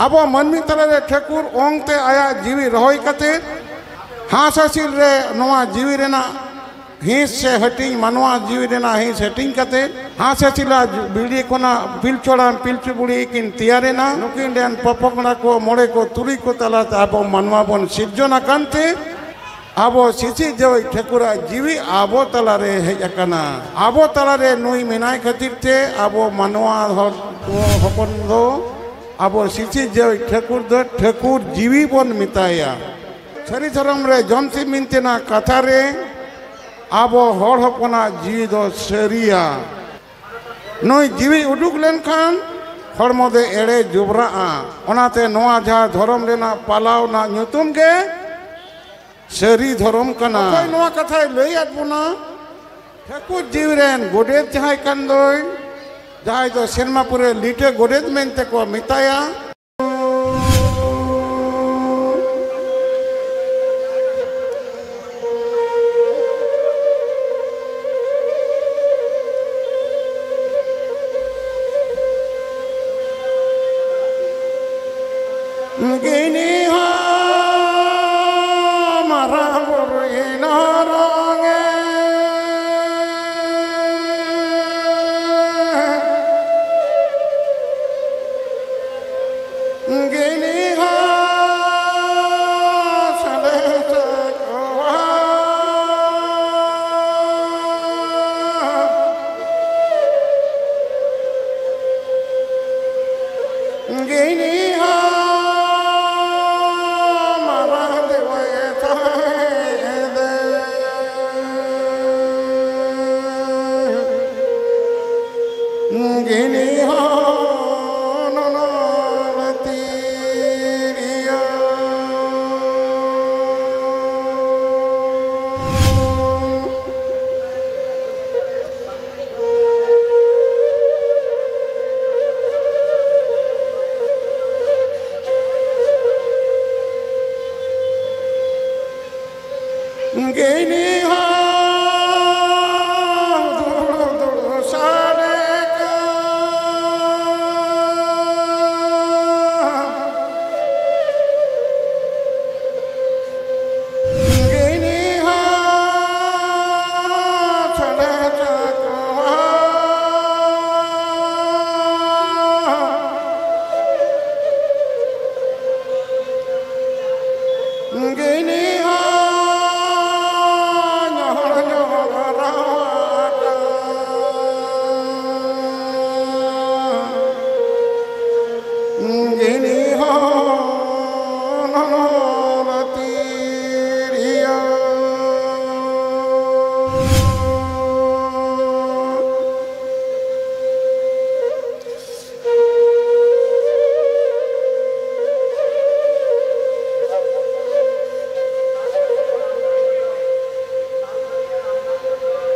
अब मनमी तलारे ठाकुर ओंगते आया जीवी रहोई कते हासासिल रे नोआ जीवी रेना हिंस से हटिंग मनवा जीवी रेना हिंस हटिंग कते हासासिला बिल्डी कोना पिलचोड़ा पिलचुबुड़ी किन तियारेना नुकिन डेन पपकड़ा को मोड़े को तुरी को तला अब मनवा बन सिर्जना कांते अब सिसी जो ठेकुरा जीवी आबो तलारे हेजना आबो तलारे नुई मिनाय खातिर ते अब मनवा हपन दो अब सिसी जो ठेकुर जीवी बन मिताया सरिधरम रे जमसी मिनतेना कथा रे अब हर हपना जीवी दो सरिया नुई जीवी उडुक लेनखान हरमो दे एड़े जुबरा ओनाते नोआ जहा धरम रेना पालाव ना ᱧᱩᱛᱩᱢ गे सरी धरम कना कोई नोआ कथा लई आबोना ठेकुर जीवी रेन गोडेत जहाय कान दोय जहाय दो सेरमापुरे लिटे गोडेत मेनते को मिताया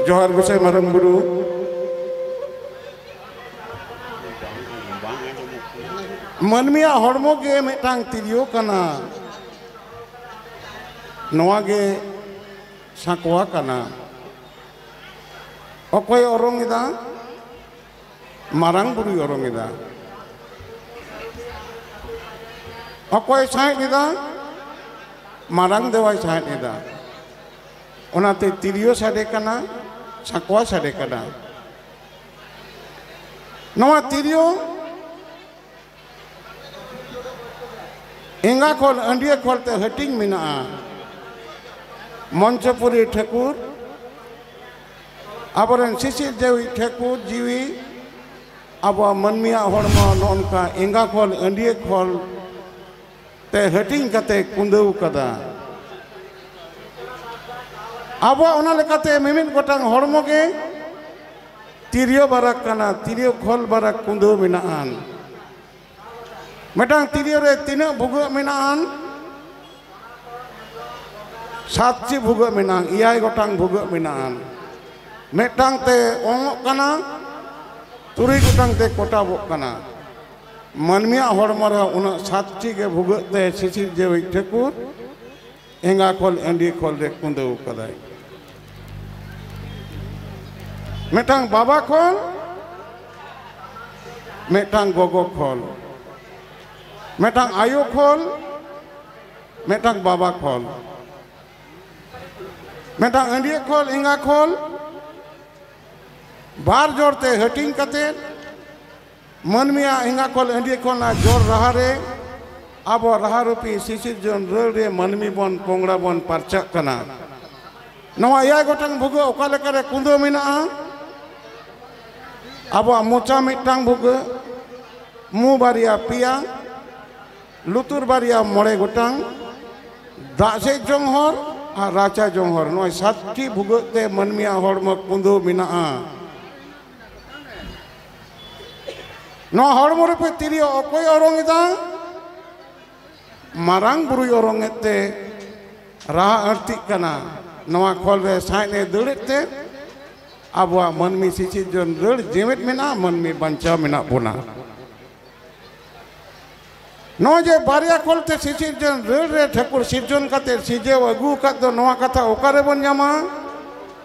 जोहार गोसाई मारंग बुरु मनमिया हड़मो गे मेटांग तिरियो कना नोआ गे साकवा कना अकोय ओरोंगिदा मारंग बुरु ओरोंगिदा अकोय साइनिदा मारंग देवाय साइनिदा ओनाते तिरियो साडे कना साकवा साडे कना नवा तिरियो एंगा खोल अंडिया खोलते हटिंग मिना मंचपुरी ठाकुर आबरन सिसिर देवी ठाकुर जीवी अब मनमिया हड़मा नोनका एंगा खोल अंडिया खोल ते हटिंग कते कुंदव कदा अब ओना लेकाते मिमिन गोटांग हड़मो गे तिरियो बाराक कना तिरियो खोल बाराक कुंदव मिनान मेटांग तिरियो रे तीना भुग मिनान सातची भुग मिनांग इयाय गोटांग भुग मिनान मेटांग ते ओंगोक कना तुरी गोटांग ते कोटाबोक कना मनमिया हड़मरा उना सातची गे भुग ते सिसिर जेवी ठाकुर एंगा खोल एंडी खोल रे कुंदव कदाय मेटांग बाबा खोल मेटांग गोगो खोल मेटांग आयो खोल मेटांग बाबा खोल मेटांग अंडिया खोल इंगा खोल बार जोड़ते हटिंग कते मनमिया इंगा खोल अंडिया खोल ना जोड़ रहा रे अब रहा रूपी शिशिर जोन रे मनमी बन पोंगड़ा बन परचक कना नवा या गोटंग भुगो ओकाले करे कुंदो मिना अब मोचा मिटांग भुगो मु बारिया पिया लुतुर बारिया मोड़े गोटांग दासे जोंहर और राचा जोंहर नय सातटी भुगते मनमिया हड़म कुंदो मिना न हड़म रूपे तिरियो अकोय ओरंगिदा मारांग बुरुय ओरंगते राह आरती कना नवा खोल रे साइने दड़ते आबुआ मनमी सिचिर जोन रड़ जेवेत मेना मनमी बंचा मेना बोना नो जे बारिया खोलते सिचिर जोन रड़ रे ठाकुर सिरजन कते सिजे अगु कत दो नवा कथा ओकारे बन जामा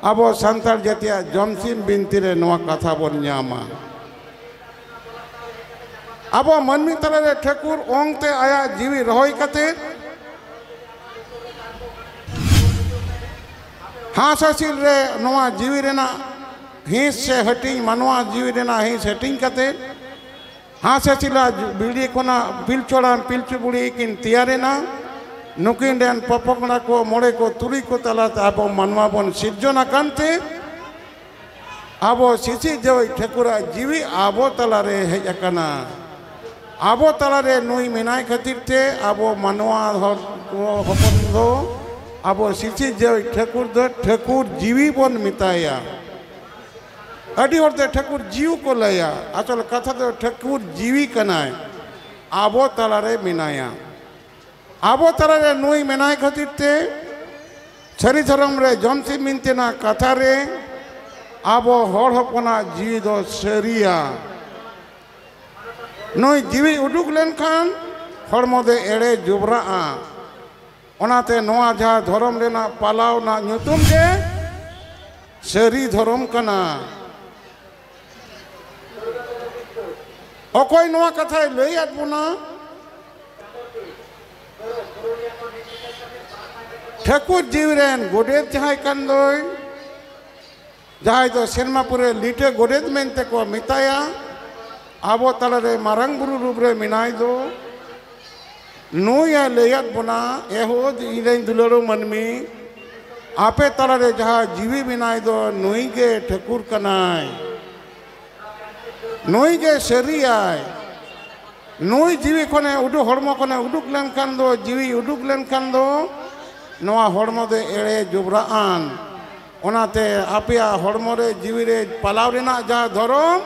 आबो संताल जातिया जमसिम बिनती रे नवा कथा बन जामा आबो मनमी तले रे ठाकुर ओंगते आया जीवी रहोय कते हासिल रे नवा जीवी रेना हिंस से हटिंग मनवा जीवी रेना हिंस हटिंग कते हासिला बिल्डी कोना पिलचोड़ा पिलचु बुड़ी किन तियारेना नुकिन रेन पपकड़ा को मोड़े को तुरी को तलाते आबो मनवा बन सिरजना कानते आबो सिसी जो ठकुरा जीवी आबो तला रे हेज अकना आबो तला रे नुई मिनाय खातिर ते आबो मनवा हपन दो आबो सिसी जो ठकुर जीवी बन मिताया अड़ी होते ठकुर जीव को लया अचल कथा तो ठकुर जीवी कनाय आबो तला रे मिनाया आबो तला रे नुई मिनाय खातिर ते सरिधरम रे जमसी मिनतेना कथा रे आबो हर हपना जीवी दो सरिया नुई जीवी उडुक लेनखान हड़मोदे एड़े जुबरा ओनाते नोआ जहा धरम रेना पालाव ना नुतुम के सरी धरम कना अकोय नोआ कथा लई आदबोना ठाकुर जीवरेन गोडेत जहाय कान दोय जहाय दो सेरमापुरे लिटे गोडेत मेनते को मिताया आबो तलारे मारंग बुरु रूप रे मिनाय दो नुया लेयात बना एहो इरेन दुलरो मनमी आपे तलारे जहा जीवी मिनाय दो नुई के ठाकुर कनाय नुई के सरियाय नुई जीवी कोने उडु हड़मो कोने उडुक लेनखान दो जीवी उडुक लेनखान दो नवा हड़मो दे एड़े जुबराआन ओनाते आपिया हड़मो रे जीवी रे पालाव रेना जहा धरम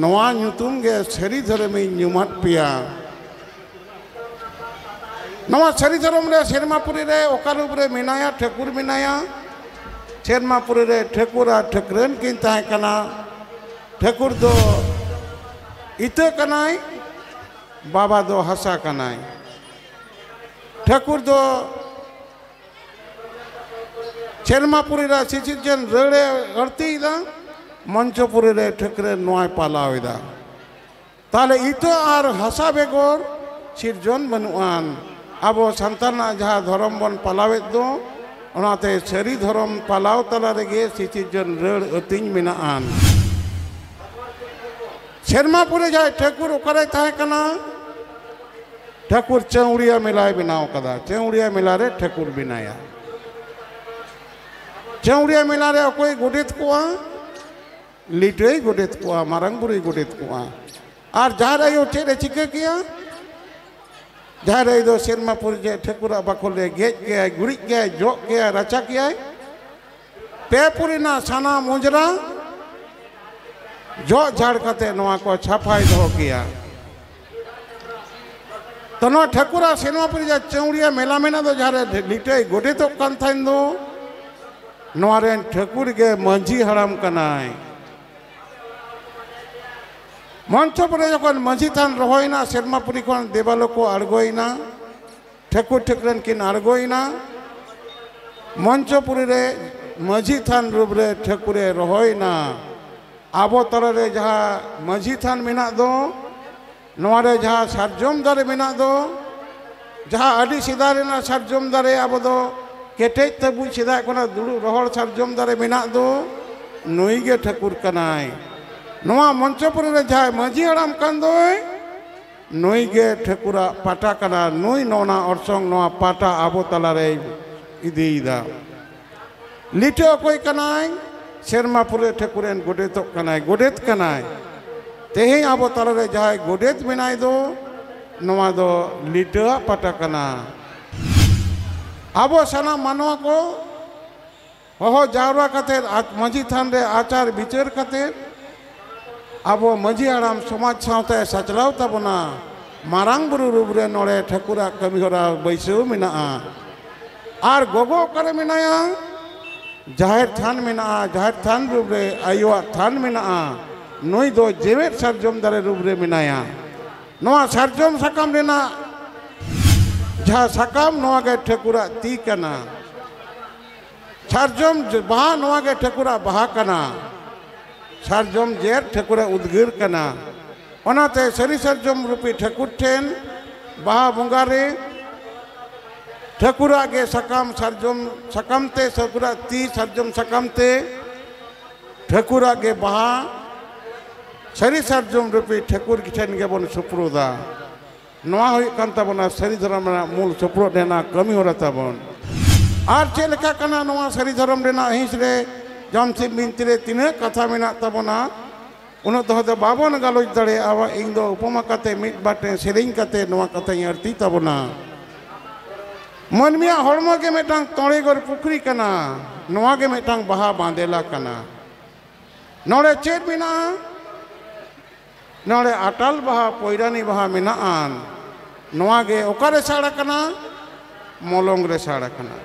नवा नुतुम गे सरिधरमी नुमात पिया नवा सरिधरम रे सेरमापुरी रे ओकालुप रे मिनाया ठाकुर मिनाया सेरमापुरी रे ठाकुरा ठाकुरन किन ताहे कना ठाकुर दो इते कनाय बाबा दो हसा कनाय ठाकुर दो सेरमापुरी रा सिचिजन रड़े अड़तीदा मंचपुरी रे ठाकुरे नोय पालावेदा ताले इते आर हसा बेगोर सिरजन बनुआन आबो संतालना जहा धरम बन पालावेद दो ओनाते सरी धरम पालाव तला रेगे सिचिजन रड़ अतिंग मिनाआन सेरमापुरे जहा ठाकुर ओकारे ताहे कना ठाकुर चौड़िया मिलाय बनाव कदा चौड़िया मिला रे ठाकुर बिनाया चौड़िया मिला रे अकोय गोडेत कोआ लिटे गोडेत कोआ मारंगबुरी गोडेत कोआ और जहा रे चेरे चिके किया जहाँ रे दो सेरमापुर जे ठाकुरा बाखोले गेज गया गुड़ी गया जो गया रचा किया पेपुरी ना साना मुजरा जो झाड़ कते नवा को छापाई दो किया तो ना ठाकुरा सेरमापुर जे चौड़िया मेला मेना दो जहाँ रे लिटे गोडे तो कांथाइन दो नवा रे ठाकुर के मंझी हराम कनाय मंचपुरे जखन माझी थान रहोयना सेरमापुरी खन देवालो को आड़गोयना ठाकुर ठाकुरन किन आड़गोयना मंचपुरी रे माझी थान रूप रे ठाकुरे रहोयना आबो तला रे जहा माझी थान मेना दो नोरे जहाँ सारजम दारे मेना दो जहाँ अड़ी सिदा रेना सारजम दारे अब दो केटेज तबु सिदा कोना दुड़ु रोहड़ सारजम दारे मेना दो नुई गे ठाकुर कनाय नोआ मंचपुर रे जहाँ माझी हड़ाम कान दोय नुई गे ठाकुरा पाटा कना नुई नोना orसोंग नोआ पाटा आबो तलारे इदीदा लिटे अकोय कनाय शेरमापुरे ठाकुरेन गोडेतो कनाय गोडेत कनाय तेहे आबो तलारे जहाँ गोडेत मेनाय दो नोआ दो लिटे पाटा कना आबो सना मानवा को हो जावरा कते माझी थान रे आचार विचार कते आबो माझी आराम समाज सावते सचलाव तबना मारांग बुरु रूबरे नोड़े ठाकुरा कमी होरा बैसो मेना आर गोगो करे मेनाया जाहिर थान मेना जाहिर थान रूबरे आयुआ थान मेना नोई दो जेवेट सरजम दारे रूबरे मेनाया नोआ सरजम सकाम रेना जहाँ सकाम नोआ गे ठाकुरा ती कना सरजम बहा नोआ गे ठाकुरा बहा कना सरजम जेर ठाकुरा उद्गिर कना ओनाते सरी सरजम रूपी ठाकुर ठेन बहा बुंगारे ठाकुरा गे सकाम सरजम सकामते ठाकुरा ती सरजम सकामते ठाकुरा गे बहा सरी सरजम रूपी ठाकुर की ठेन गे बन सुप्रोदा नोआ हुई कान तबना सरीधरम मूल सुप्रो देना कमी हो रहा बन आर चेलका कना नोआ सरीधरम देना हिंस रे जामसी बिनती तीन कथा मेना तबना उन तो बाबन गलोच दड़े आवा इन दो उपमा कते मिट बाटे सेरिंग कते नोआ कथा अर्थी तबना मनमिया हड़मो के मेटांग तोड़े गोर पुखरी कना नोआ के मेटांग बहा बांधेला कना नोड़े चेत बिना नोड़े अटल बहा पोयरानी बहा मेना आन नोआ गे ओकारे साड़ा कना मोलोंग रे साड़ा कना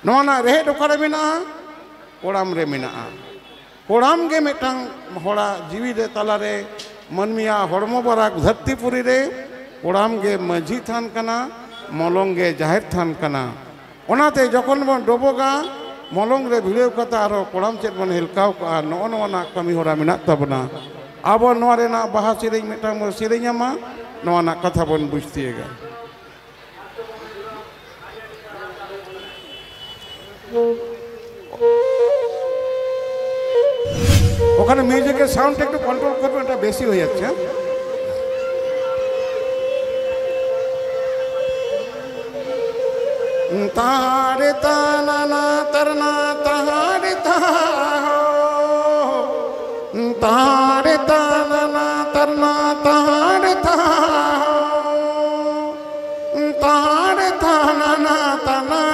नोआ ना रेहेड ओकारे मेना कोड़ाम रे मेना कोड़ाम गे मेटांग होड़ा जीवी रे तलारे मनमिया हड़मो बराक धरतीपुरी रे कोड़ाम गे माझी थान कना मोलोंग गे जाहिर थान कना ओनाते जखन बन डोबोगा मोलोंग रे भिड़ेव कता आरो कोड़ाम चेत बन हेलकाव का नोआ नोआ ना कमी होरा मेना तबना अब नोआ रेना बहा सेरेंग मेटांग बन सेरेंगामा नोआ ना कथा बन बुझतिएगा ওখানে মিউজিকের সাউন্ডটা একটু কন্ট্রোল করবে এটা বেশি হয়ে যাচ্ছে তারে তানা तरना तारे ताहो तारे ताना तरना तारे ताहो तारे ताना तना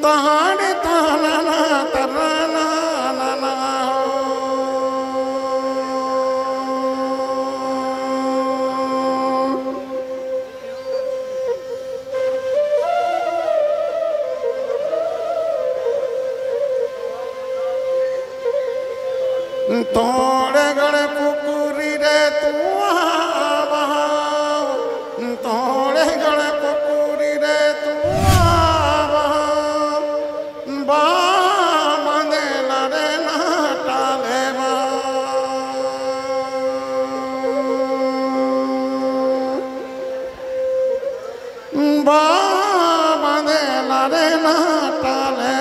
तारे ताना तरना तोड़े गड़े पुकुरी रे तू तोड़े गड़े पुकुरी रे तू बांधे लड़े नाटाले बांधे लड़े नाटाले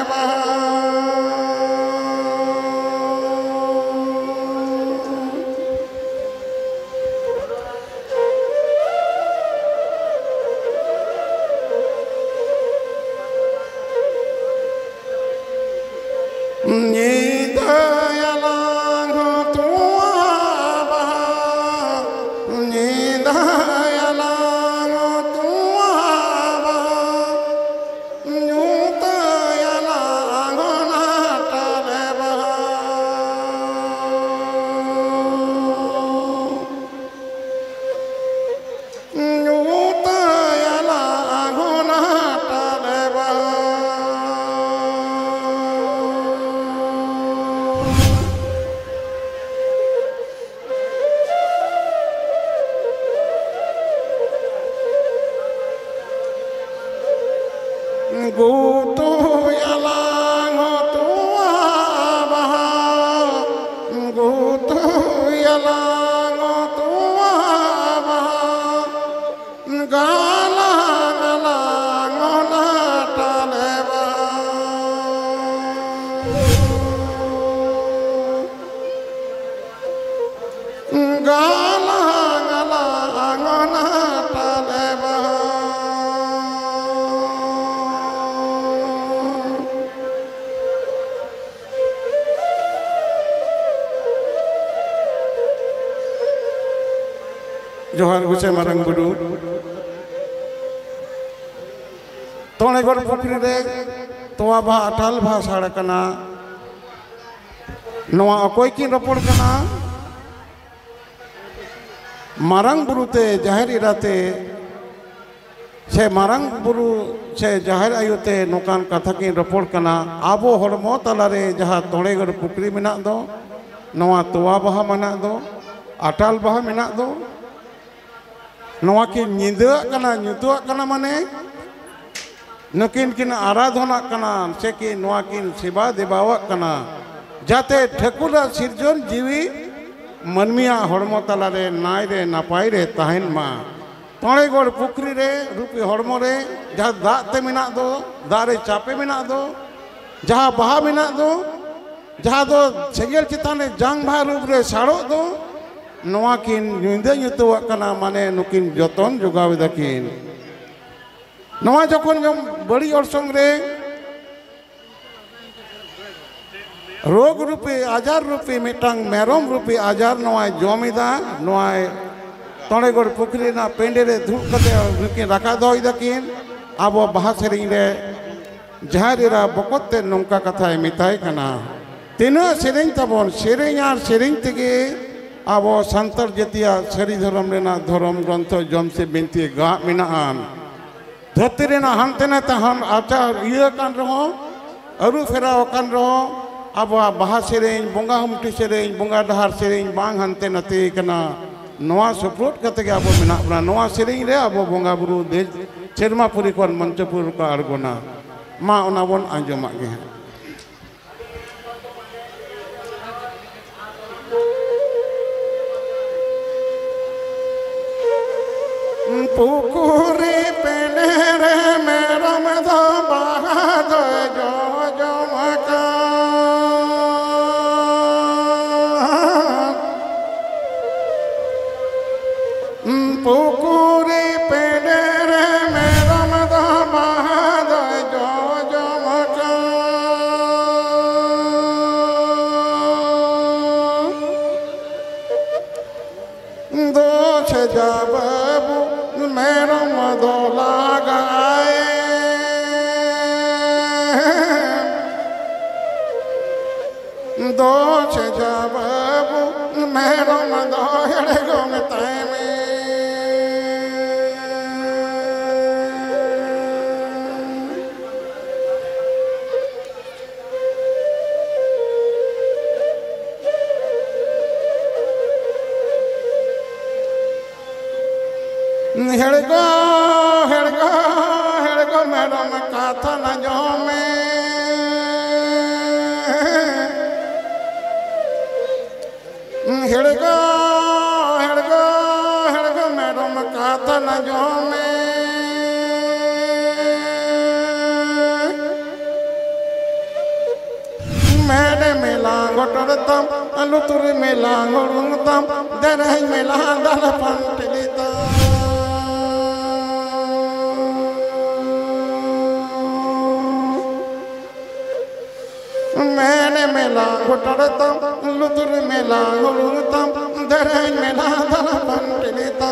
जोहार गुसे मारंग बुरु तोड़ेगढ़ पुखरी रे तोवा भा अटाल भा साड़ा कना नवा अकोय की रपोड़ कना मारंग बुरु ते जाहिर इराते से मारंग बुरु से जाहिर आयुते नोकान कथा की रपोड़ कना आबो हड़मो तलारे जहाँ तोड़ेगढ़ पुखरी मेना दो नवा तोवा बहा मना दो अटाल बहा मेना दो नवा की निंदा कना nyutuak कना माने नकिन किन आराधना कना से कि नवा किन सेवा देवावक कना जाते ठकुरा सिरजन जीवी मनमिया हड़मो तलारे नाय रे नापाय रे ताहेन मा तोड़ेगढ़ पुखरी रे रूपी हड़मो रे जहाँ दाग ते मेना दो दाग रे चापे मेना दो जहाँ बहा मेना दो जहाँ दो सेगेल चितान रे जांग बहा रूप रे साड़ो दो नवा किन निंदा nyutuak कना माने नुकिन जतन जोगाव दकिन नवा जखन जम बड़ी अड़संग रे रोग रूपी आजार रूपी मिटांग मेरम रूपी आजार नवा जमिदा नवा तोड़ेगढ़ पुखरी ना पेंडे रे धूप कते नुकिन राखा दोई दकिन आबो बाहा सेरिंग रे जहारेरा बकते नौका कथा मिताय कना तीना सेरिंग तबन सेरिंग आर सेरिंग तेगे आबो संतर जतिया सरीधरम रेना धर्म ग्रंथ जमसे बिनती गा मिनाआन धरती रेना हानते ना तहन आचार इया कान रहो अरु फेराव कान रहो आबो बाहा सेरिंग बोंगा हमटी सेरिंग बोंगा डहार सेरिंग बांग हानते नते कना नवा सपोर्ट कते के आबो मिना बना नवा सेरिंग रे आबो बोंगा बुरु दे चेरमापुरी कोन मंचपुर का अड़गोना मा ओना बोन आंजमा गे पुकुरी पेने रे मेरा मदा बाहा दो जो जो मका पुकुरी पेने रे मेरा मदा बाहा दो जो जो मका दो छजा बाबू मेरा मदोला गाए दो छजा बाबू मेरा मदोले गोमते में हेड़गो हेड़गो हेड़गो मैडम कथा न जो में हेड़गो हेड़गो हेड़गो मैडम कथा न जो में मेरे मेला गोटरतम अलुतुरी मेला गोरुंगतम दरही मेला दल पंटलिता मैंने मेला घुटड़तम लुतुर मेला गुरुतम दरे मेला दल पंटलिता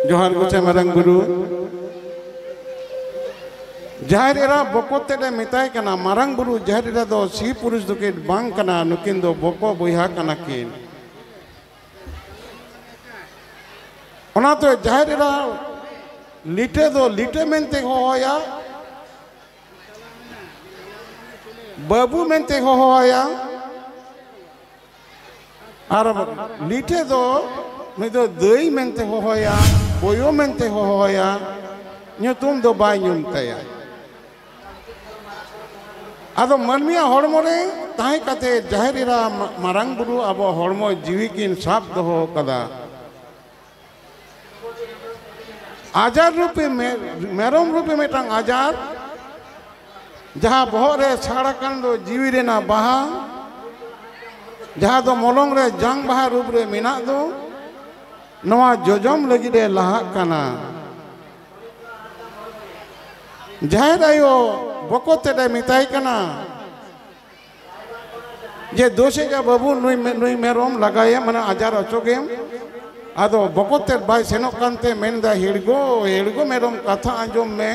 जोहार गुचे मरंग गुरु जहरीरा बकोते रे मिताय कना मारंग बुरु जहरीरा दो सी पुरुष दुके बांग कना नुकिन दो बको बुहा कना किन ओना तो जहरीरा लिटे दो लिटे मेनते होया बाबू मेनते होया आर लिटे दो मैं तो दई मेनते होया बोयो मेनते होया ᱧᱩᱛᱩᱢ दो बाय ᱧᱩᱢᱛᱟᱭᱟ आदो मनमिया हड़मो रे ताहे कते जहरीरा मारंग बुरु अब हड़मो जीवी किन साब दो कदा आजार रूपी मेरम रूपी मेटांग आजार जहाँ बहर रे साड़ाकान दो जीवी रेना बहा जहाँ दो मोलंग रे जांग बहा रूप रे मेना दो नवा जोजम लगी रे लहा कना जाहिर आयो बकोते रे मिताई कना जे दोषे जा बाबू नुई मेरोम लगाए मना आजार अचोगेम आदो बकोते बाय सेनो कांते मेनदा हेड़गो मेरोम कथा आंजोम में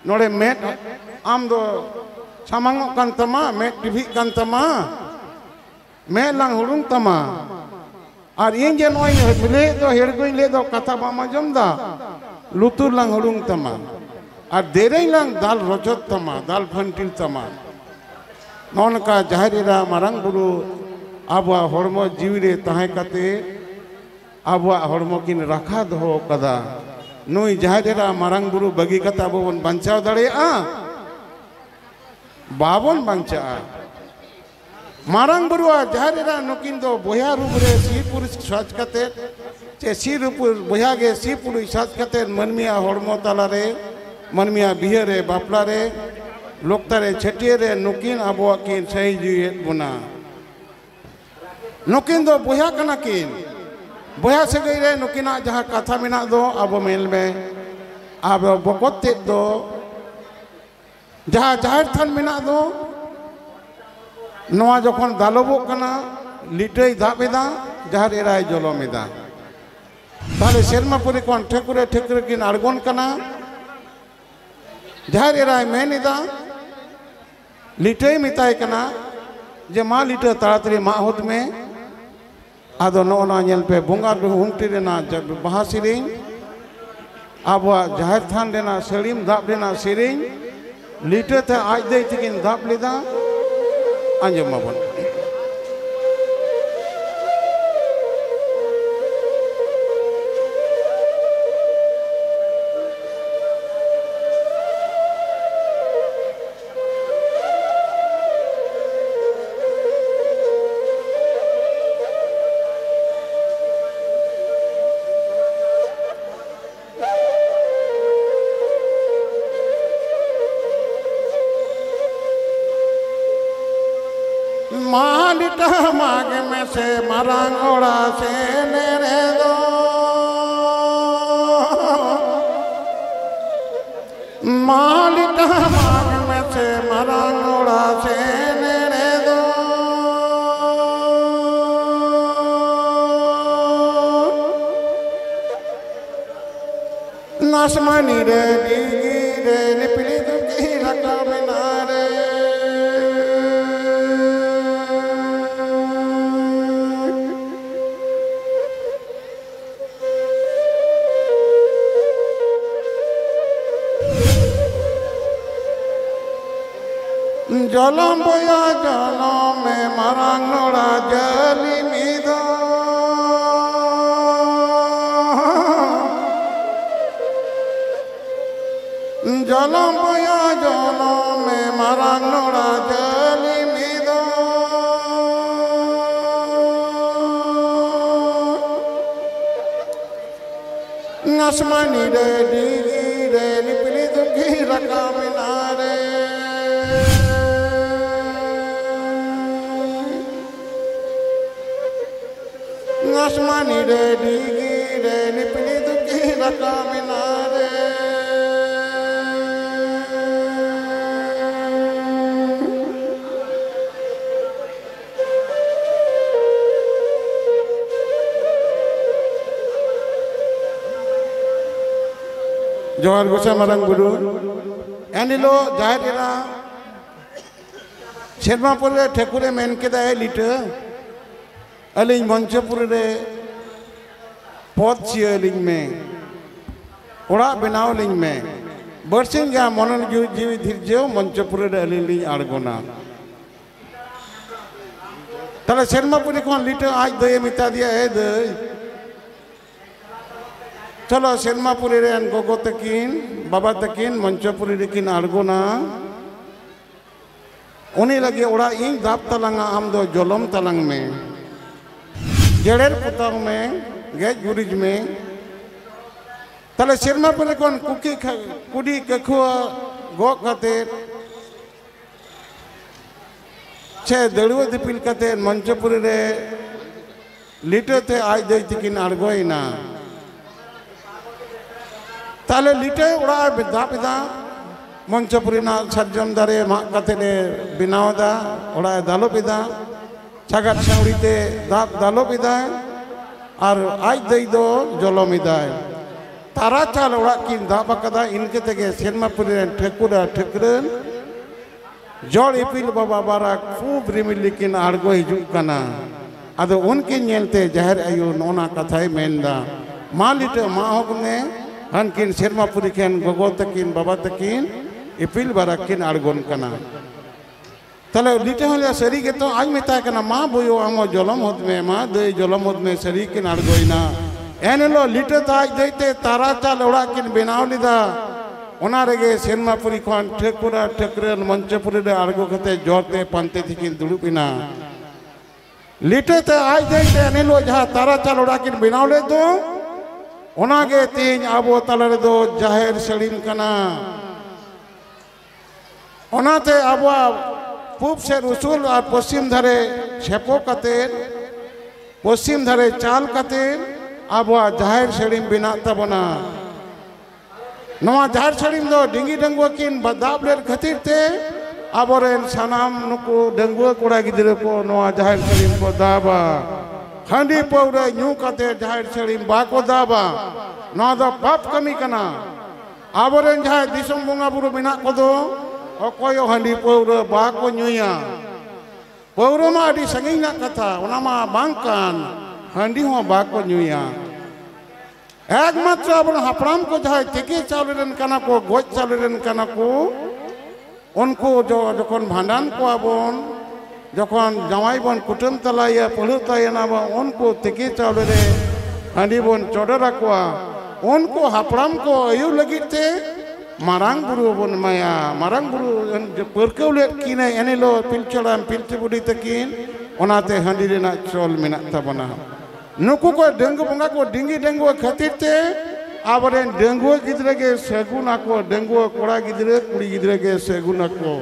नोड़े मेट आम दो सामांगो कान तमा मेट टीवी कान तमा मैं लांग हुड़ुंग तमा और इन जे नोई ले दो हेड़गो ले दो कथा बामा जमदा लुतुर लांग हुड़ुंग तमा और देरे लांग दाल रोजत तमा दाल फंटिल तमा नौनका जाहिरा मारंग बुरु आबा हड़मो जीवरे तहां कते आबा हड़मो किन रखा दो कदा नुई जाहिरा मारंग बुरु बगी कता बोन बंचाव दड़ेया बाबन बंचा मारंग बुरु जाहिरा नुकिन दो बोया रूप रे सीपुर साज कते चे सीरुपुर बोया गे सीपुर साज कते मनमिया हड़मो तला रे मनमिया बिहे रे बापला रे लोकतारे छटिए रे नुकिन आबो किन सही जीत बुना नुकिन दो बोया कना किन बोया से गई रे नुकिना जहाँ कथा मिना दो आबो मेल में आबो बकोते दो जहाँ जाहिर थान मिना दो नवा जखन दालोबो कना लिटई दाबेदा जहाँ एराय जलमेदा ताले सेरमापुरी कोन ठेकुरे किन आड़गोन कना जहाँ एराय मेनिदा लिटे मिताय कना जे मा लिटे ताड़ातड़ी मा होत में आदो नोना नेल पे बोंगा हुंगटी रेना बहा सिरिंग आबो जाहिर थान रेना सड़ीम दाब रेना सिरिंग लिटे ते आज दे तिकिन दाब लेदा आंजम माबन मालिटा माग में से मरंगोड़ा से नेरे दो मालिटा माग में से मरंगोड़ा से नेरे दो नसमनी रे डिगी रे निपली दुखी रखा बिना रे जलम बोया जलम में मरंगोड़ा जली मिदो जलम बोया जलम में मरंगोड़ा जली मिदो नसमनी रे डिगी रे निपली दुखी रखा बिना रे नसमनी रे डिगी रे निपली दुखी रखा बिना रे जोहार गोसा मारंग बुरु एनिलो जाहिरा सेरमापुर रे ठेकुरे मेन केदा लिटे अलिंग मंचपुर रे पद चियो लिंग में ओड़ा बनाव लिंग में बरसिंग गया मनन जीवी धीरजो मंचपुर रे अलिंग आड़गोना ताले सेरमापुरी कोन लिटे आज दये मिता दिया है दय चलो सेरमापुरी रे गोगो तकिन बाबा तकिन मंचपुरी रे किन आड़गोना उन्हीं लगे ओड़ा इन दाब तलंगा आम दो जलम तलंग में जेड़ेर पुताव में गेज गुरिज में ताले सेरमापुरी कोन कुडी कखुआ गो कते छे दड़ुआ दिपिल कते मंचपुरी रे लिटेते आज दई तकिन आड़गोयना ताले लिटे ओड़ा बिदा बिदा मंचपुरीना सारजम दारे माग काते ले बनावदा ओड़ा दालो बिदा छागात सांगड़ीते दाब दालो बिदा और आज दई दो जलमिदाय तारा चाल ओड़ा किन दाब आकादा इनके तेगे सेरमापुरी ठेकुरा ठेकुरन जड़ इपिल बाबा बारा खूब रिमिल लेकिन आड़गो हिजुग कना आदो उनके नेलते जाहिर आयु नोना कथाय मेंदा मा लिटे मा होगने हनकिन सेरमापुरी केन गोगो तकिन बाबा तकिन इपिल बारा किन आड़गोन कना तले लिटे हले सरी के तो आज मेता कना मा बोयो आमो जलम होद में मा दे जलम होद में सरी किन आड़गोइना एनेलो लिटे ताज देते तारा चाल ओड़ा किन बेनाव लिदा ओना रेगे सेरमापुरी खन ठेकुरा ठेकुरन मंचपुरी रे आड़गो कते जोरते पांते थिकिन दुड़ुबिना लिटे ते आज देते एनेलो जहा तारा चाल ओड़ा किन बेनाव ले दो ओनागे तीन आबो तले रे दो जाहिर सलीम कना ओनाते आबो पूब से उसूल और पश्चिम धारे छेपो कते पश्चिम धारे चाल कते आबो जाहिर सलीम बिना तबना नवा जाहिर सलीम दो डिंगी डंगुआ किन बदाब लेर खातिर ते आबोरेन सानाम नुकु डंगुआ कोड़ा गिदरे को नवा जाहिर सलीम को दाबा हांडी पौरे न्यू कते जाहिर सलीम बाको दाबा नवा दो पाप कमी कना आबोरेन जाहिर दिसम बोंगा बुरु बिना को दो अकोयो हांडी पौरे बाको न्यूया पौरे मा आदि संगीना कथा ओना मा बांकान हांडी हो बाको न्यूया एकमात्र अब हापड़ाम को जहाँ तेके चावलेन कना को गोज चावलेन कना को उनको जो जखन भांडान को आबोन जखन जवाई बन कुटुम तलाया पढ़ु तायना बा उनको तेके चावले हांडी बन चोडरा को उनको हापड़ाम को आयु लगिते मारांग बुरु बन माया मारांग बुरु परकौले किने एनेलो पिलचड़ाम पिलची बुडी तकिन ओनाते हांडी रेना चोल मेना तबना नुकु को डेंगू बंगा को डिंगी डेंगू खातिर ते आबरेन डेंगू गिदरे के सेगुना को डेंगू कोड़ा गिदरे कुड़ी गिदरे के सेगुना को